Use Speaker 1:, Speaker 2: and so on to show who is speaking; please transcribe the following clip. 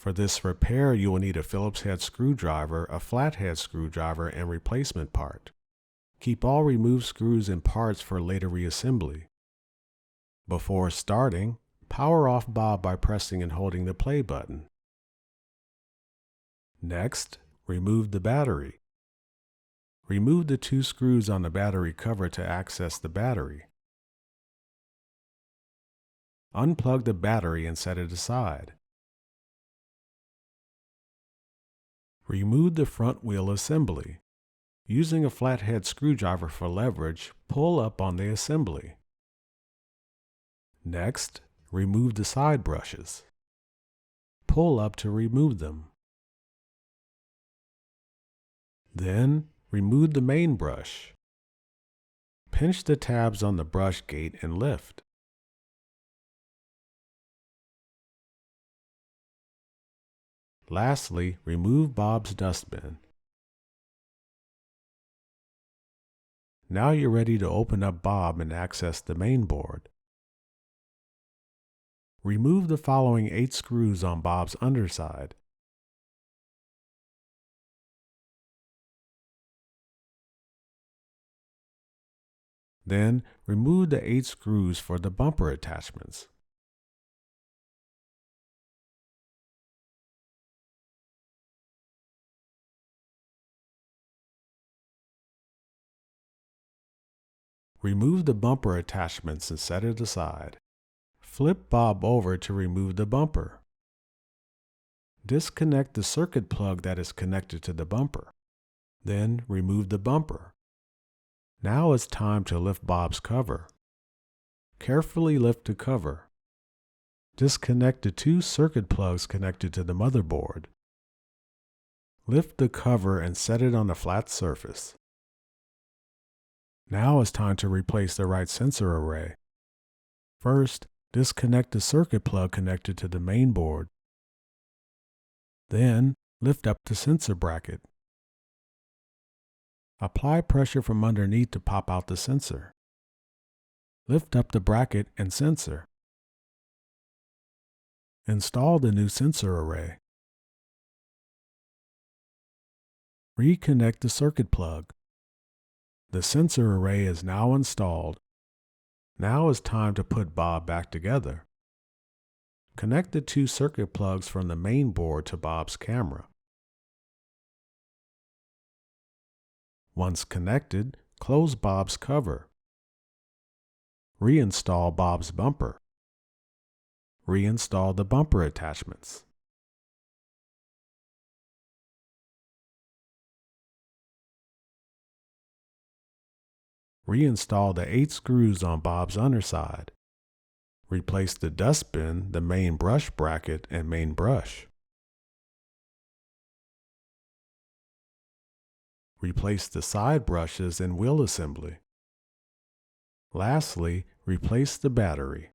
Speaker 1: For this repair, you will need a Phillips head screwdriver, a flathead screwdriver, and replacement part. Keep all removed screws and parts for later reassembly. Before starting, power off Bob by pressing and holding the play button. Next, remove the battery. Remove the 2 screws on the battery cover to access the battery. Unplug the battery and set it aside. Remove the front wheel assembly. Using a flathead screwdriver for leverage, pull up on the assembly. Next, remove the side brushes. Pull up to remove them. Then, remove the main brush. Pinch the tabs on the brush gate and lift. Lastly, remove Bob's dustbin. Now you're ready to open up Bob and access the mainboard. Remove the following 8 screws on Bob's underside. Then, remove the 8 screws for the bumper attachments. Remove the bumper attachments and set it aside. Flip Bob over to remove the bumper. Disconnect the circuit plug that is connected to the bumper. Then remove the bumper. Now it's time to lift Bob's cover. Carefully lift the cover. Disconnect the 2 circuit plugs connected to the motherboard. Lift the cover and set it on a flat surface. Now it's time to replace the right sensor array. First, disconnect the circuit plug connected to the mainboard. Then, lift up the sensor bracket. Apply pressure from underneath to pop out the sensor. Lift up the bracket and sensor. Install the new sensor array. Reconnect the circuit plug. The sensor array is now installed. Now is time to put Bob back together. Connect the 2 circuit plugs from the main board to Bob's camera. Once connected, close Bob's cover. Reinstall Bob's bumper. Reinstall the bumper attachments. Reinstall the 8 screws on Bob's underside. Replace the dustbin, the main brush bracket, and main brush. Replace the side brushes and wheel assembly. Lastly, replace the battery.